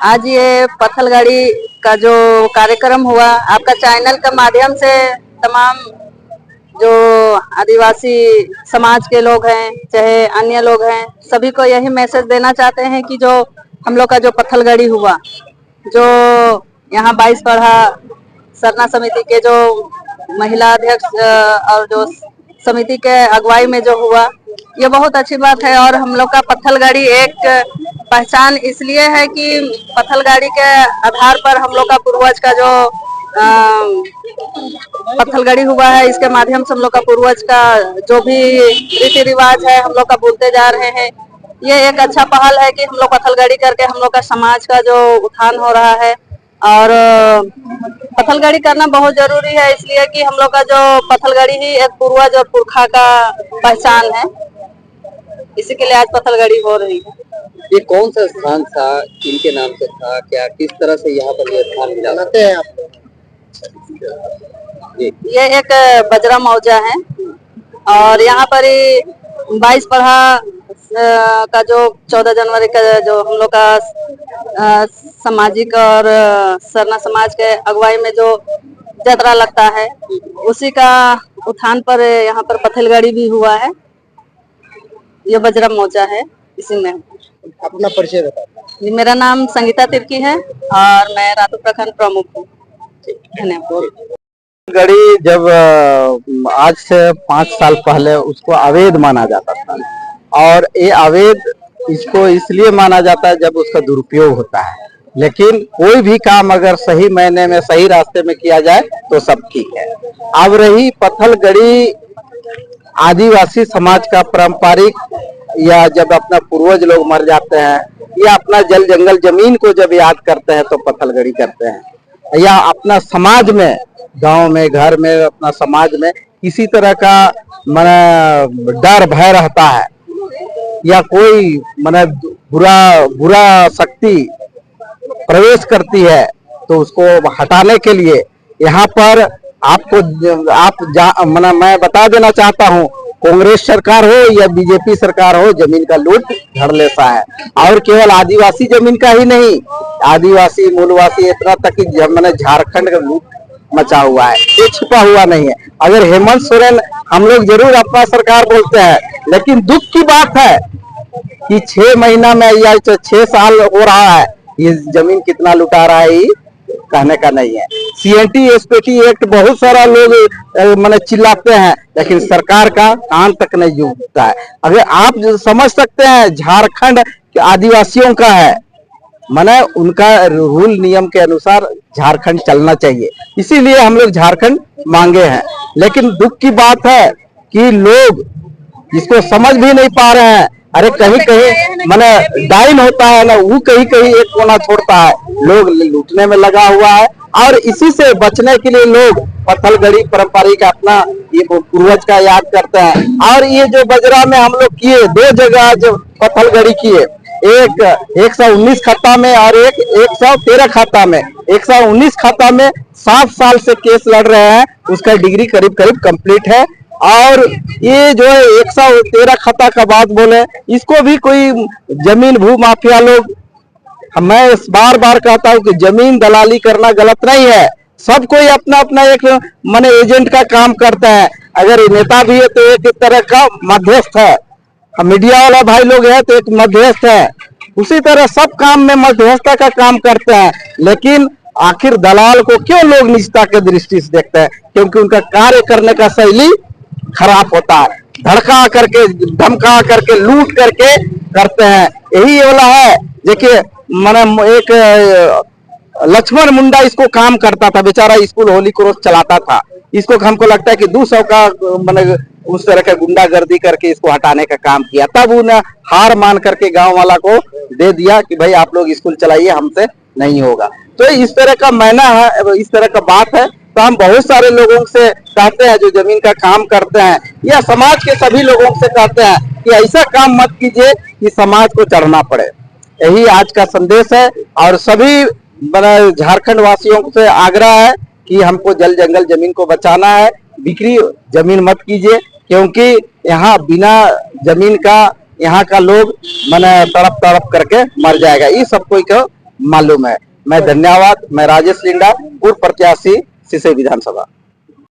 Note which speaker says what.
Speaker 1: आज ये पत्थलगाड़ी का जो कार्यक्रम हुआ, आपका चैनल के माध्यम से तमाम जो आदिवासी समाज के लोग हैं, चाहे अन्य लोग हैं, सभी को यही मैसेज देना चाहते हैं कि जो हम लोग का जो पत्थलगाड़ी हुआ, जो यहाँ 22 पढ़ा सरना समिति के जो महिला अध्यक्ष और जो समिति के अगुवाई में जो हुआ, ये बहुत अच्छी बात है। और हम लोग का पत्थलगाड़ी एक पहचान इसलिए है कि पत्थलगाड़ी के आधार पर हम लोग का पूर्वज का जो पत्थलगाड़ी हुआ है, इसके माध्यम से हम लोग का पूर्वज का जो भी रीति रिवाज है हम लोग का भूलते जा रहे हैं। ये एक अच्छा पहल है कि हम लोग पत्थलगाड़ी करके हम लोग का समाज का जो उत्थान हो रहा है। और पत्थलगाड़ी करना बहुत जरूरी है, इसलिए कि हम लोग का जो पत्थलगाड़ी ही एक पूर्वज और पुरखा का पहचान है, इसी के लिए आज पत्थलगाड़ी हो रही है।
Speaker 2: ये कौन सा स्थान था, इनके नाम से था क्या, किस तरह से यहाँ पर ये स्थान मिला है आप?
Speaker 1: ये एक बजरा मौजा है और यहाँ पर 22 पढ़ा का जो 14 जनवरी का जो हम लोग का सामाजिक और सरना समाज के अगुवाई में जो जतरा लगता है, उसी का उत्थान पर यहाँ पर पत्थलगाड़ी भी हुआ है। ये बजरा मौजा है, इसी में।
Speaker 2: अपना परिचय बताइए।
Speaker 1: मेरा नाम संगीता तिर्की है और मैं रातू प्रखंड प्रमुख हूँ। धन्यवाद।
Speaker 2: गड़ी जब आज से 5 साल पहले उसको अवैध माना जाता था, और ये अवैध इसको इसलिए माना जाता है जब उसका दुरुपयोग होता है। लेकिन कोई भी काम अगर सही मायने में सही रास्ते में किया जाए तो सब ठीक है। अब रही पत्थलगड़ी आदिवासी समाज का पारंपरिक, या जब अपना पूर्वज लोग मर जाते हैं या अपना जल जंगल जमीन को जब याद करते हैं तो पत्थलगड़ी करते हैं, या अपना समाज में, गांव में, घर में, अपना समाज में किसी तरह का माने डर भय रहता है या कोई माने बुरा शक्ति प्रवेश करती है, तो उसको हटाने के लिए यहाँ पर मैं बता देना चाहता हूँ, कांग्रेस सरकार हो या बीजेपी सरकार हो, जमीन का लूट धड़ल्लेसा है। और केवल आदिवासी जमीन का ही नहीं, आदिवासी मूलवासी इतना तक कि मैंने झारखंड का लूट मचा हुआ है, ये छुपा हुआ नहीं है। अगर हेमंत सोरेन, हम लोग जरूर अपना सरकार बोलते हैं, लेकिन दुख की बात है कि 6 महीना में या 6 साल हो रहा है, ये जमीन कितना लुटा रहा है कहने का नहीं है। CNT SPT एक्ट बहुत सारा लोग मैंने चिल्लाते हैं, लेकिन सरकार का कान तक नहीं जुड़ता है। अगर आप समझ सकते हैं, झारखंड आदिवासियों का है, माने उनका रूल नियम के अनुसार झारखंड चलना चाहिए, इसीलिए हम लोग झारखंड मांगे हैं। लेकिन दुख की बात है कि लोग इसको समझ भी नहीं पा रहे हैं। अरे कहीं कहीं माने डाइन होता है ना, वो कहीं कहीं एक कोना छोड़ता है, लोग लूटने में लगा हुआ है। और इसी से बचने के लिए लोग पत्थलगड़ी पारंपरिक अपना ये पूर्वज का याद करते हैं। और ये जो बजरा में हम लोग किए, 2 जगह जो पत्थलगड़ी किए, एक 119 खाता में और एक 113 खाता में। 119 खाता में 7 साल से केस लड़ रहे हैं, उसका डिग्री करीब करीब कंप्लीट है। और ये जो है 113 खाता का बात बोले, इसको भी कोई जमीन भू माफिया लोग, मैं बार बार कहता हूँ कि जमीन दलाली करना गलत नहीं है। सब कोई अपना अपना एक माने एजेंट का काम करता है। अगर नेता भी है तो एक तरह का मध्यस्थ है, मीडिया वाला भाई लोग है तो एक मध्यस्थ है। उसी तरह सब काम में मध्यस्थता का काम करते हैं। लेकिन आखिर दलाल को क्यों लोग निजता के दृष्टि से देखते हैं? क्योंकि उनका कार्य करने का शैली खराब होता है, धड़का करके, धमका करके, लूट करके करते हैं। यही वाला है। देखिए मैंने एक लक्ष्मण मुंडा इसको काम करता था, बेचारा स्कूल होली क्रॉस चलाता था। इसको हमको लगता है कि 200 का मैंने उस तरह का गुंडागर्दी करके इसको हटाने का काम किया। तब उन्हें हार मान करके गांव वाला को दे दिया कि भाई आप लोग स्कूल चलाइए, हमसे नहीं होगा। तो इस तरह का मायना है, इस तरह का बात है। तो हम बहुत सारे लोगों से कहते हैं जो जमीन का काम करते हैं, या समाज के सभी लोगों से कहते हैं कि ऐसा काम मत कीजिए कि समाज को चढ़ना पड़े। यही आज का संदेश है। और सभी झारखंड वासियों से आग्रह है कि हमको जल जंगल जमीन को बचाना है, बिक्री जमीन मत कीजिए, क्योंकि यहाँ बिना जमीन का यहाँ का लोग माने तड़प तड़प करके मर जाएगा। ये सब कोई को मालूम है। मैं धन्यवाद। मैं राजेश लिंडा, पूर्व प्रत्याशी सिसई विधानसभा।